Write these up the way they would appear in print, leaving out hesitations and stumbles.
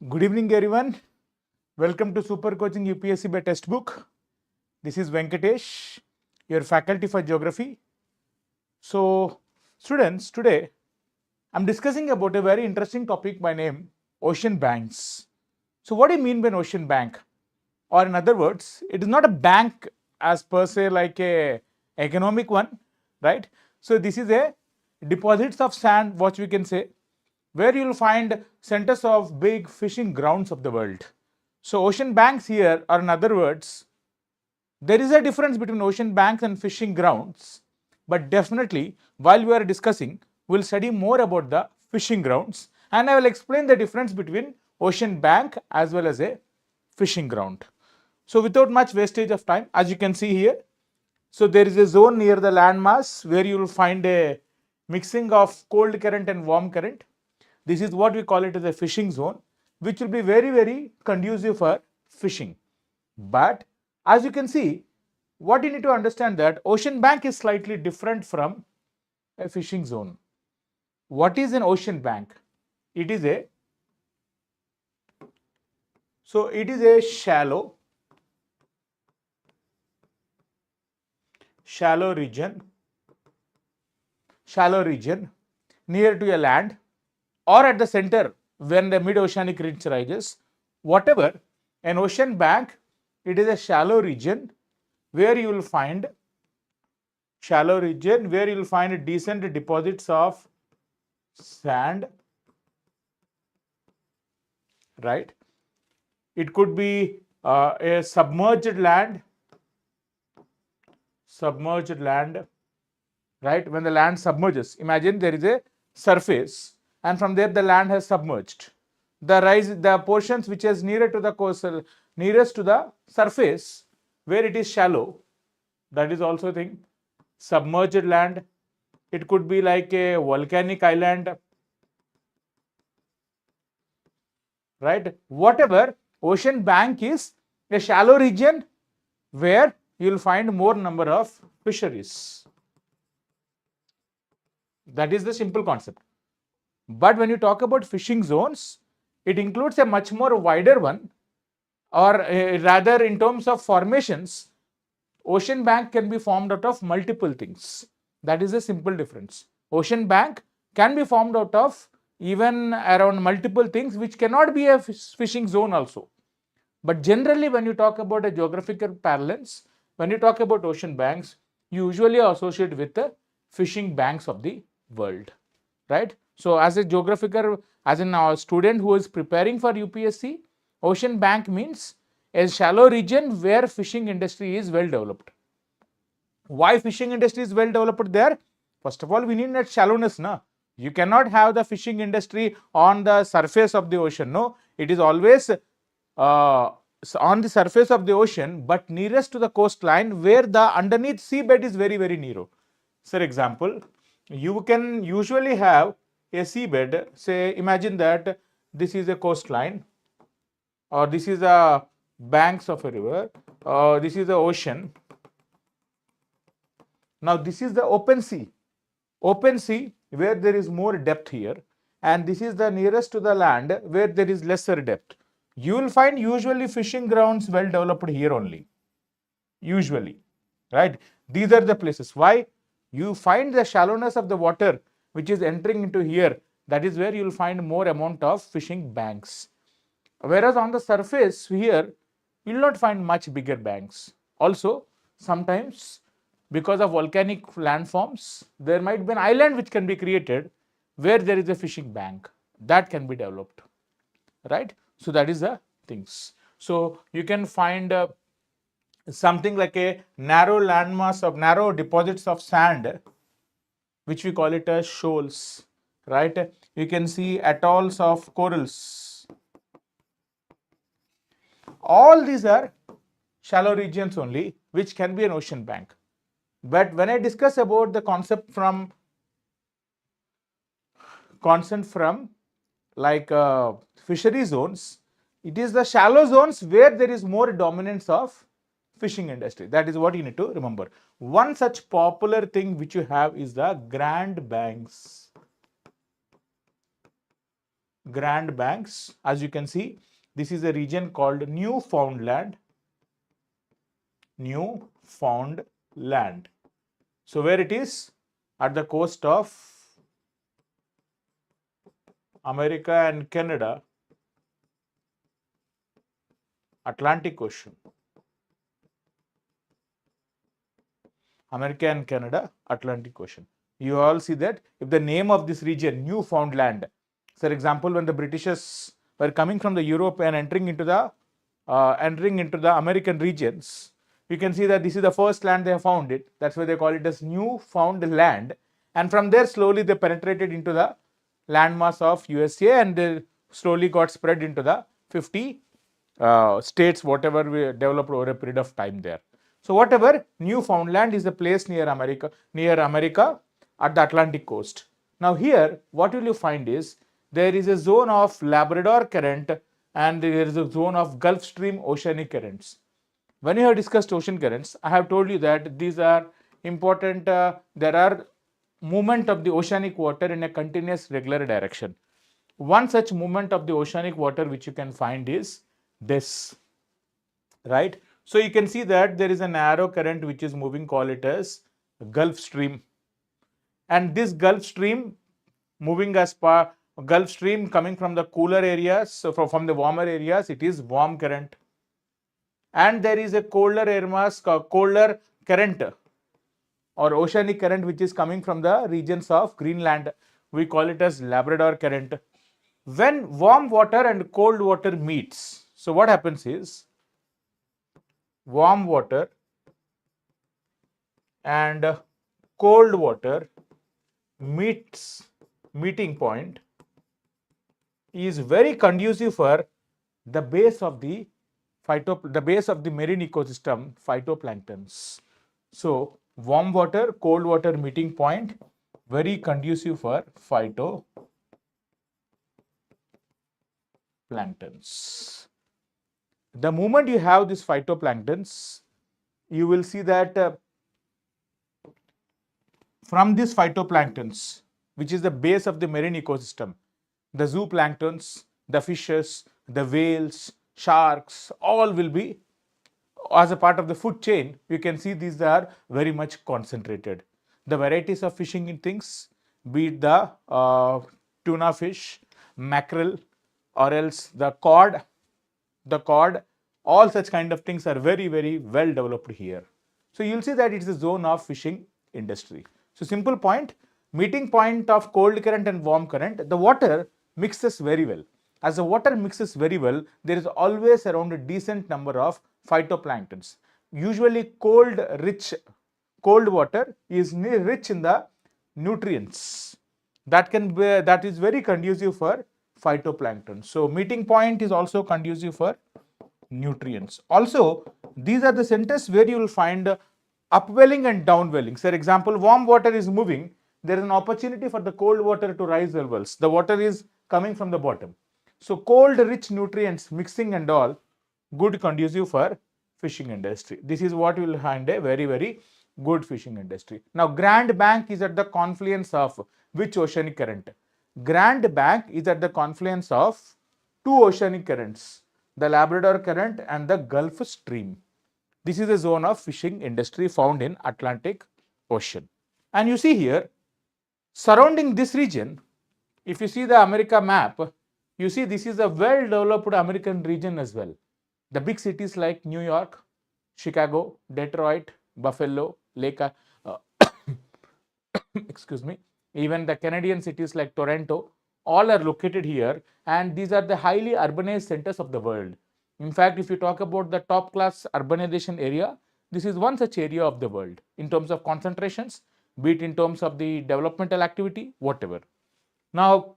Good evening, everyone. Welcome to Super Coaching UPSC by Textbook. This is Venkatesh, your faculty for geography. So, students, today I'm discussing about a very interesting topic by name ocean banks. So, what do you mean by an ocean bank? Or in other words, it is not a bank as per se like a economic one, right? So, this is a deposits of sand, what we can say, where you will find centers of big fishing grounds of the world. So ocean banks here, or in other words, there is a difference between ocean banks and fishing grounds, but definitely while we are discussing, we'll study more about the fishing grounds and I will explain the difference between ocean bank as well as a fishing ground. So without much wastage of time, as you can see here, so there is a zone near the landmass where you will find a mixing of cold current and warm current. This is what we call it as a fishing zone, which will be very conducive for fishing. But as you can see, what you need to understand that ocean bank is slightly different from a fishing zone. What is an ocean bank? It is a shallow region near to a land or at the center when the mid-oceanic ridge rises. Whatever, an ocean bank, it is a shallow region where you will find decent deposits of sand, right? It could be a submerged land, right? When the land submerges, imagine there is a surface and from there the land has submerged. The portions which is nearer to the coastal, nearest to the surface where it is shallow, that is also a thing. Submerged land, it could be like a volcanic island, right? Whatever, ocean bank is a shallow region where you will find more number of fisheries. That is the simple concept. But when you talk about fishing zones, it includes a much more wider one, or rather in terms of formations, ocean bank can be formed out of multiple things. That is a simple difference. Ocean bank can be formed out of even around multiple things which cannot be a fishing zone also. But generally when you talk about a geographical parlance, when you talk about ocean banks, you usually associate with the fishing banks of the world, right? So as a geographical, as a student who is preparing for UPSC, ocean bank means a shallow region where fishing industry is well developed. Why fishing industry is well developed there? First of all, we need that shallowness. Na? You cannot have the fishing industry on the surface of the ocean. No, it is always on the surface of the ocean, but nearest to the coastline where the underneath seabed is very narrow. For example, you can usually have a seabed. Say, imagine that this is a coastline, or this is a banks of a river, or this is the ocean. Now this is the open sea where there is more depth here, and this is the nearest to the land where there is lesser depth. You will find usually fishing grounds well developed here only, usually, right? These are the places. Why? You find the shallowness of the water which is entering into here, that is where you will find more amount of fishing banks. Whereas on the surface here, you will not find much bigger banks. Also, sometimes because of volcanic landforms, there might be an island which can be created where there is a fishing bank that can be developed, right? So that is the things. So you can find something like a narrow landmass of narrow deposits of sand, which we call it as shoals, right? You can see atolls of corals. All these are shallow regions only, which can be an ocean bank. But when I discuss about the concept from like fishery zones, it is the shallow zones where there is more dominance of fishing industry. That is what you need to remember. One such popular thing which you have is the Grand Banks. Grand Banks. As you can see, this is a region called Newfoundland. Newfoundland. So where it is? At the coast of America and Canada, Atlantic Ocean. America and Canada, Atlantic Ocean. You all see that if the name of this region, Newfoundland, for example, when the Britishers were coming from the Europe and entering into the American regions, you can see that this is the first land they have found it. That's why they call it as Newfoundland. And from there, slowly they penetrated into the landmass of USA and they slowly got spread into the 50 states, whatever we developed over a period of time there. So whatever, Newfoundland is a place near America at the Atlantic coast. Now here, what will you find is, there is a zone of Labrador current and there is a zone of Gulf Stream oceanic currents. When you have discussed ocean currents, I have told you that these are important, there are movement of the oceanic water in a continuous regular direction. One such movement of the oceanic water which you can find is this, right? So you can see that there is a narrow current which is moving, call it as Gulf Stream. And this Gulf Stream moving as Gulf Stream coming from the cooler areas, so from the warmer areas, it is warm current. And there is a colder air mass, colder current or oceanic current which is coming from the regions of Greenland. We call it as Labrador current. When warm water and cold water meets, so what happens is, warm water and cold water meeting point is very conducive for the base of the marine ecosystem, phytoplanktons. So warm water, cold water meeting point, very conducive for phytoplanktons. The moment you have these phytoplanktons, you will see that from these phytoplanktons, which is the base of the marine ecosystem, the zooplanktons, the fishes, the whales, sharks, all will be as a part of the food chain. You can see these are very much concentrated. The varieties of fishing in things, be it the tuna fish, mackerel, or else the cod, all such kind of things are very, very well developed here. So you'll see that it's a zone of fishing industry. So simple point, meeting point of cold current and warm current, the water mixes very well. As the water mixes very well, there is always around a decent number of phytoplanktons. Usually cold water is rich in the nutrients that is very conducive for phytoplankton. So meeting point is also conducive for nutrients. Also, these are the centers where you will find upwelling and downwelling. For example, warm water is moving, there is an opportunity for the cold water to rise levels. The water is coming from the bottom. So cold rich nutrients mixing and all, good conducive for fishing industry. This is what you will find a very, very good fishing industry. Now Grand Bank is at the confluence of which oceanic current? Grand Bank is at the confluence of two oceanic currents, the Labrador current and the Gulf Stream. This is a zone of fishing industry found in Atlantic Ocean. And you see here, surrounding this region, if you see the America map, you see this is a well-developed American region as well. The big cities like New York, Chicago, Detroit, Buffalo, Lake, excuse me, even the Canadian cities like Toronto, all are located here, and these are the highly urbanized centers of the world. In fact, if you talk about the top class urbanization area, this is one such area of the world in terms of concentrations, be it in terms of the developmental activity, whatever. Now,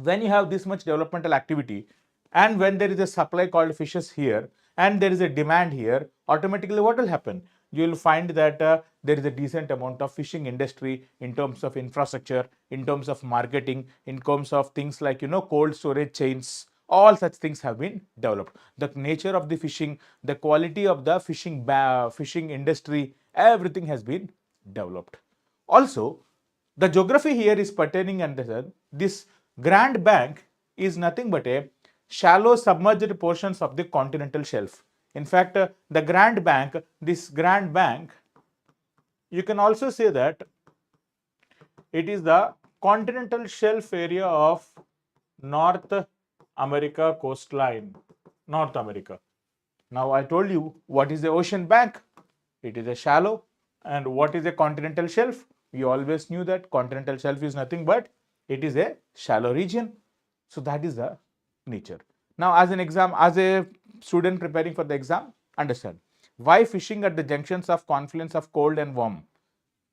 when you have this much developmental activity and when there is a supply called fishes here and there is a demand here, automatically what will happen? You will find that there is a decent amount of fishing industry in terms of infrastructure, in terms of marketing, in terms of things like, cold storage chains. All such things have been developed. The nature of the fishing, the quality of the fishing industry, everything has been developed. Also, the geography here is pertaining under this Grand Bank is nothing but a shallow submerged portions of the continental shelf. In fact, the Grand Bank, this Grand Bank, you can also say that it is the continental shelf area of North America coastline, North America. Now I told you what is the ocean bank. It is a shallow. And what is a continental shelf? We always knew that continental shelf is nothing but it is a shallow region. So that is the nature. Now as a student preparing for the exam, understand why fishing at the junctions of confluence of cold and warm,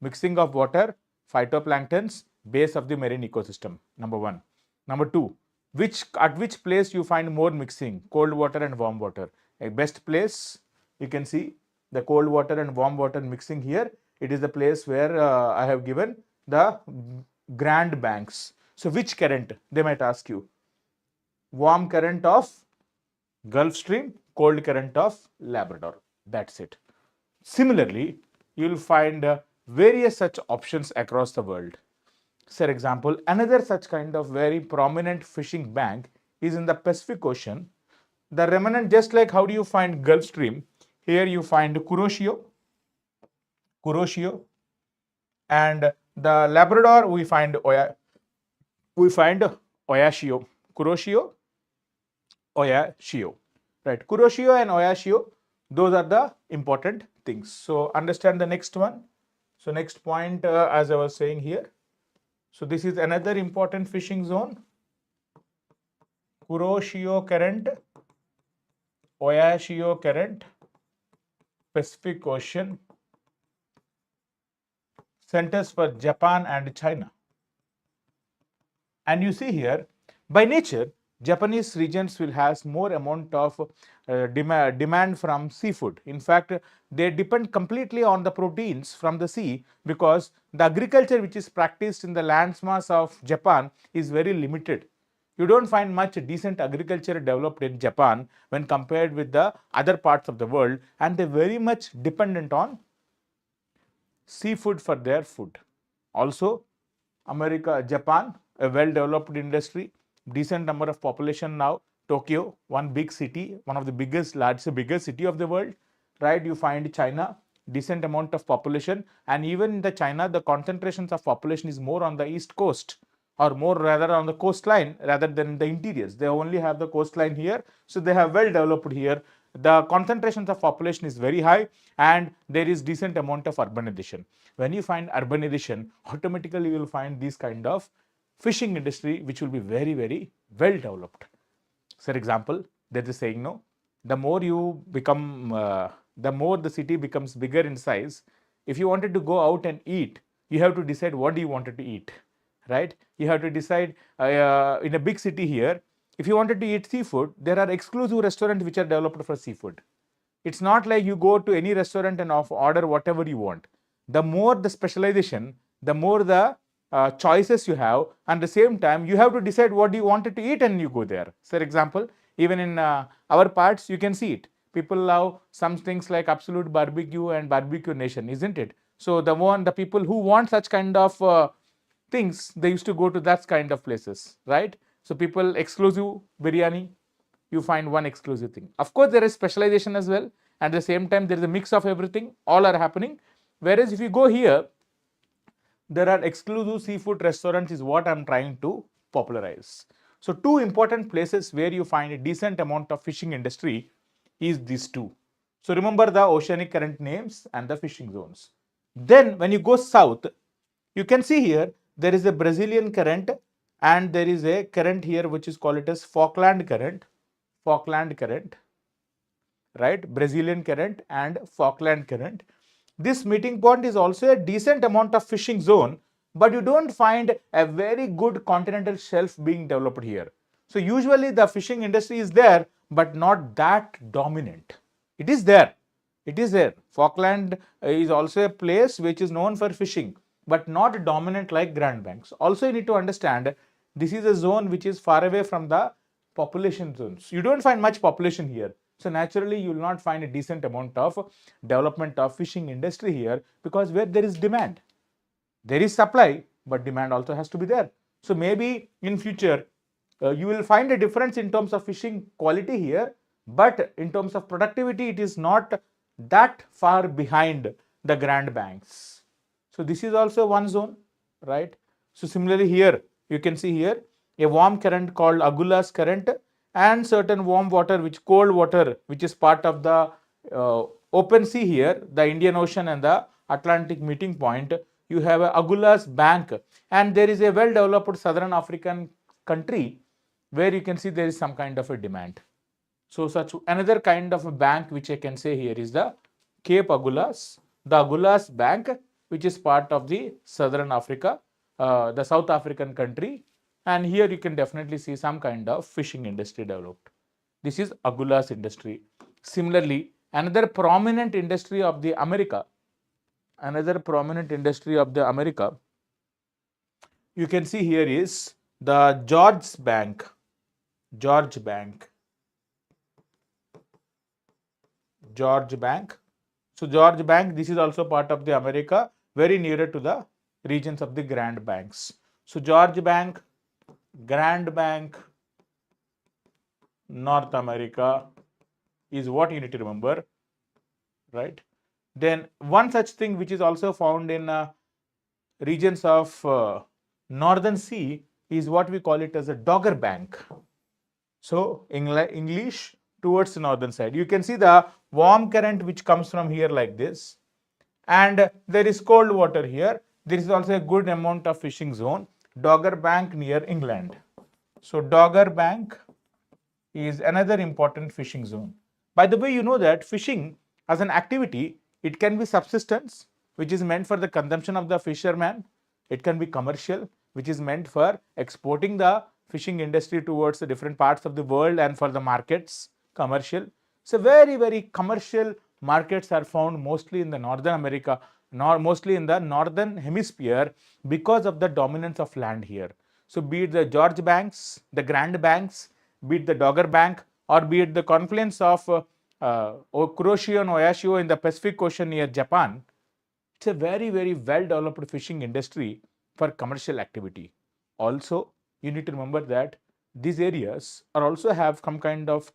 mixing of water, phytoplanktons, base of the marine ecosystem. Number one. Number two, at which place you find more mixing, cold water and warm water. A best place, you can see the cold water and warm water mixing here. It is the place where I have given the Grand Banks. So which current? They might ask you. Warm current of Gulf Stream, cold current of Labrador. That's it. Similarly, you will find various such options across the world. For example, another such kind of very prominent fishing bank is in the Pacific Ocean. The remnant, just like how do you find Gulf Stream, here you find Kuroshio, and the Labrador we find Oyashio, Kuroshio, Oyashio, right? Kuroshio and Oyashio, those are the important things. So understand the next one. So next point, as I was saying here. So this is another important fishing zone. Kuroshio current, Oyashio current, Pacific Ocean, centers for Japan and China. And you see here, by nature, Japanese regions will have more amount of demand from seafood. In fact, they depend completely on the proteins from the sea because the agriculture which is practiced in the landmass of Japan is very limited. You don't find much decent agriculture developed in Japan when compared with the other parts of the world, and they're very much dependent on seafood for their food. Also, Japan, a well-developed industry, decent number of population now. Tokyo, one big city, one of the biggest city of the world, right? You find China, decent amount of population, and even in the China, the concentrations of population is more on the east coast, or more rather on the coastline rather than the interiors. They only have the coastline here, so they have well developed here. The concentrations of population is very high and there is decent amount of urbanization. When you find urbanization, automatically you will find this kind of fishing industry which will be very, very well developed. For example, there is a saying, no, the more you become, the more the city becomes bigger in size. If you wanted to go out and eat, you have to decide what do you wanted to eat, right? You have to decide in a big city here, if you wanted to eat seafood, there are exclusive restaurants which are developed for seafood. It's not like you go to any restaurant and order whatever you want. The more the specialization, the more the choices you have, and at the same time you have to decide what you wanted to eat and you go there. For example, even in our parts you can see it. People love some things like Absolute Barbecue and Barbecue Nation, isn't it? So the people who want such kind of things, they used to go to that kind of places, right? So people exclusive biryani, you find one exclusive thing. Of course, there is specialization as well. At the same time, there is a mix of everything, all are happening. Whereas if you go here, there are exclusive seafood restaurants is what I'm trying to popularize. So two important places where you find a decent amount of fishing industry is these two. So remember the oceanic current names and the fishing zones. Then when you go south, you can see here, there is a Brazilian current and there is a current here which is called it as Falkland current, right? Brazilian current and Falkland current. This meeting point is also a decent amount of fishing zone, but you don't find a very good continental shelf being developed here. So usually the fishing industry is there, but not that dominant. It is there. Falkland is also a place which is known for fishing, but not dominant like Grand Banks. Also, you need to understand this is a zone which is far away from the population zones. You don't find much population here. So naturally, you will not find a decent amount of development of fishing industry here, because where there is demand, there is supply, but demand also has to be there. So maybe in future, You will find a difference in terms of fishing quality here, but in terms of productivity, it is not that far behind the Grand Banks. So this is also one zone, right? So similarly here, you can see here a warm current called Agulhas current and certain warm water, which cold water, which is part of the open sea here, the Indian Ocean and the Atlantic meeting point. You have a Agulhas bank, and there is a well-developed southern African country where you can see there is some kind of a demand. So such another kind of a bank which I can say here is the Cape Agulhas, the Agulhas Bank, which is part of the Southern Africa, the South African country, and here you can definitely see some kind of fishing industry developed. This is Agulhas industry. Similarly, another prominent industry of the America, you can see here is the George Bank. George Bank. So George Bank, this is also part of the America, very nearer to the regions of the Grand Banks. So George Bank, Grand Bank, North America is what you need to remember, right? Then one such thing which is also found in regions of Northern Sea is what we call it as a Dogger Bank. So English towards the northern side. You can see the warm current which comes from here like this, and there is cold water here. There is also a good amount of fishing zone. Dogger Bank near England. So Dogger Bank is another important fishing zone. By the way, you know that fishing as an activity, it can be subsistence, which is meant for the consumption of the fisherman. It can be commercial, which is meant for exporting the fishing industry towards the different parts of the world and for the markets, commercial. So very commercial markets are found mostly in the Northern America, mostly in the Northern Hemisphere because of the dominance of land here. So be it the George Banks, the Grand Banks, be it the Dogger Bank, or be it the confluence of Kuroshio and Oyashio in the Pacific Ocean near Japan, it's a very well developed fishing industry for commercial activity. Also, you need to remember that these areas are also have some kind of,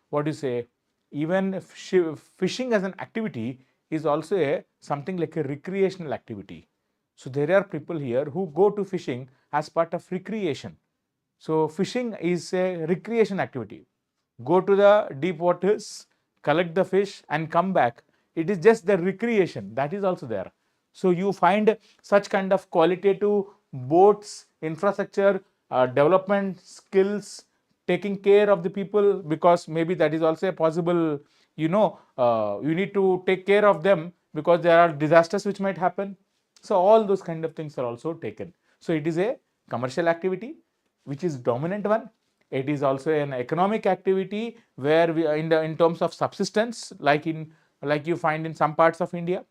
what do you say, even fishing as an activity is also something like a recreational activity. So there are people here who go to fishing as part of recreation. So fishing is a recreation activity. Go to the deep waters, collect the fish and come back. It is just the recreation that is also there. So you find such kind of qualitative boats, infrastructure, development skills, taking care of the people, because maybe that is also a possible, you need to take care of them because there are disasters which might happen. So all those kind of things are also taken. So it is a commercial activity which is dominant one. It is also an economic activity where we are in terms of subsistence, like you find in some parts of India,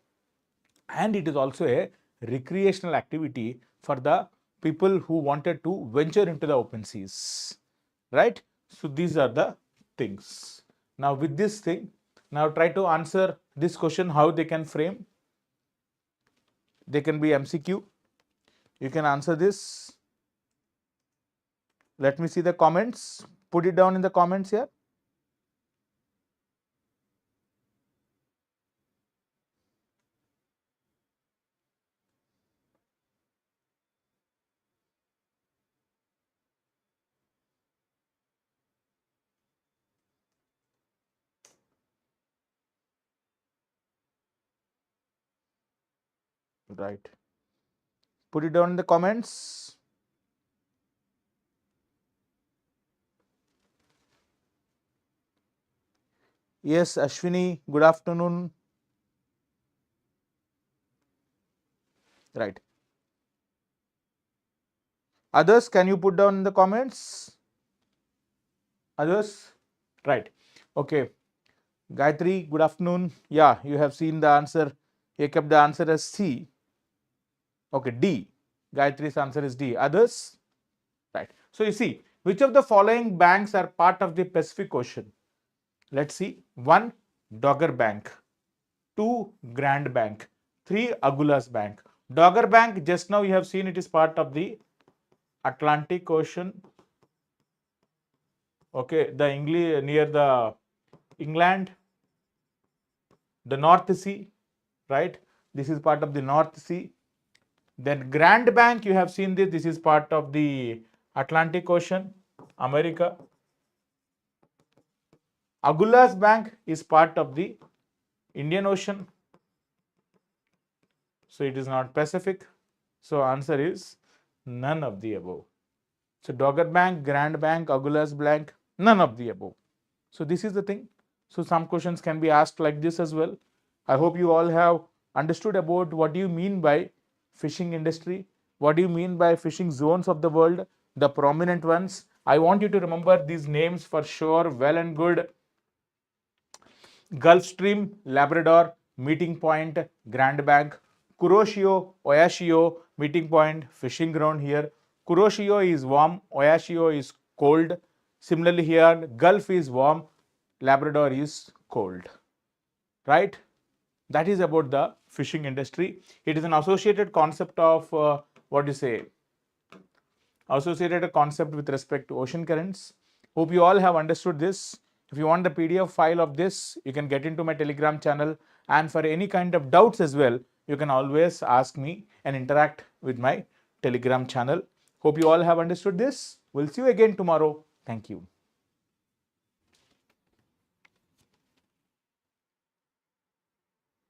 and it is also a recreational activity for the people who wanted to venture into the open seas, right? So these are the things. Now with this thing, now try to answer this question, how they can frame. They can be MCQ. You can answer this. Let me see the comments. Put it down in the comments here. Right. Put it down in the comments. Yes, Ashwini, good afternoon. Right. Others, can you put down in the comments? Others? Right. Okay. Gayatri, good afternoon. Yeah, you have seen the answer. You kept the answer as C. Okay, D. Gayatri's answer is D. Others? Right. So you see, which of the following banks are part of the Pacific Ocean? Let's see. 1. Dogger Bank. 2. Grand Bank. 3. Agulhas Bank. Dogger Bank, just now you have seen it is part of the Atlantic Ocean. Okay, the English near the England, the North Sea, right? This is part of the North Sea. Then Grand Bank, you have seen this. This is part of the Atlantic Ocean, America. Agulhas Bank is part of the Indian Ocean. So it is not Pacific. So answer is none of the above. So Dogger Bank, Grand Bank, Agulhas Bank, none of the above. So this is the thing. So some questions can be asked like this as well. I hope you all have understood about what do you mean by fishing industry, what do you mean by fishing zones of the world, the prominent ones. I want you to remember these names for sure, well and good. Gulf Stream, Labrador, Meeting Point, Grand Bank, Kuroshio, Oyashio, Meeting Point, fishing ground here. Kuroshio is warm, Oyashio is cold. Similarly here, Gulf is warm, Labrador is cold, right? That is about the fishing industry. It is an associated concept of what do you say? Associated concept with respect to ocean currents. Hope you all have understood this. If you want the PDF file of this, you can get into my Telegram channel, and for any kind of doubts as well, you can always ask me and interact with my Telegram channel. Hope you all have understood this. We'll see you again tomorrow. Thank you.